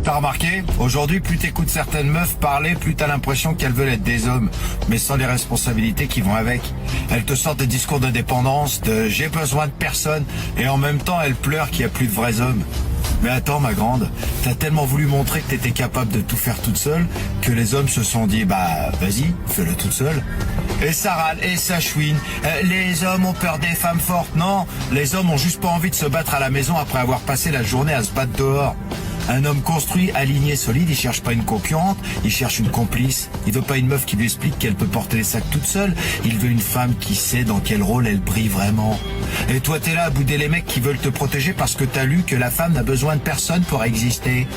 T'as remarqué? Aujourd'hui, plus t'écoutes certaines meufs parler, plus t'as l'impression qu'elles veulent être des hommes, mais sans les responsabilités qui vont avec. Elles te sortent des discours de dépendance, de j'ai besoin de personne, et en même temps, elles pleurent qu'il n'y a plus de vrais hommes. Mais attends, ma grande, t'as tellement voulu montrer que t'étais capable de tout faire toute seule, que les hommes se sont dit, bah, vas-y, fais-le toute seule. Et ça râle, et ça chouine. Les hommes ont peur des femmes fortes. Non, les hommes ont juste pas envie de se battre à la maison après avoir passé la journée à se battre dehors. Un homme construit, aligné, solide, il cherche pas une concurrente, il cherche une complice. Il veut pas une meuf qui lui explique qu'elle peut porter les sacs toute seule, il veut une femme qui sait dans quel rôle elle brille vraiment. Et toi t'es là à bouder les mecs qui veulent te protéger parce que t'as lu que la femme n'a besoin de personne pour exister.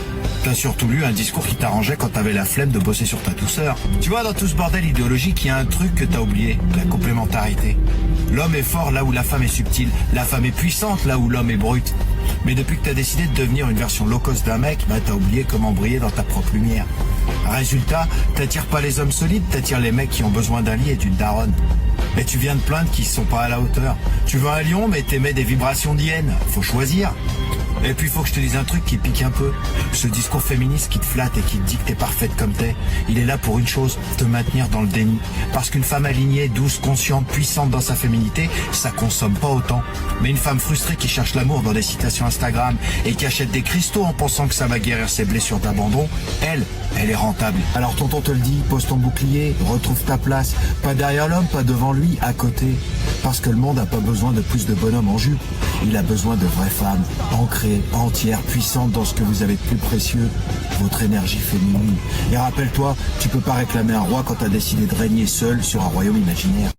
T'as surtout lu un discours qui t'arrangeait quand t'avais la flemme de bosser sur ta douceur. Tu vois, dans tout ce bordel idéologique, il y a un truc que t'as oublié, la complémentarité. L'homme est fort là où la femme est subtile, la femme est puissante là où l'homme est brut. Mais depuis que t'as décidé de devenir une version low cost d'un mec, bah t'as oublié comment briller dans ta propre lumière. Résultat, t'attires pas les hommes solides, t'attires les mecs qui ont besoin d'un lit et d'une daronne. Et tu viens de plaindre qu'ils sont pas à la hauteur. Tu veux un lion mais t'émets des vibrations d'hyène. Faut choisir. Et puis faut que je te dise un truc qui pique un peu. Ce discours féministe qui te flatte et qui te dit que t'es parfaite comme t'es, il est là pour une chose, te maintenir dans le déni. Parce qu'une femme alignée, douce, consciente, puissante dans sa féminité, ça consomme pas autant. Mais une femme frustrée qui cherche l'amour dans des citations Instagram et qui achète des cristaux en pensant que ça va guérir ses blessures d'abandon, elle est rentable. Alors tonton te le dit, pose ton bouclier, retrouve ta place, pas derrière l'homme, pas devant lui, à côté. Parce que le monde n'a pas besoin de plus de bonhommes en jupe, il a besoin de vraies femmes, ancrées, entières, puissantes dans ce que vous avez de plus précieux, votre énergie féminine. Et rappelle-toi, tu peux pas réclamer un roi quand t'as décidé de régner seul sur un royaume imaginaire.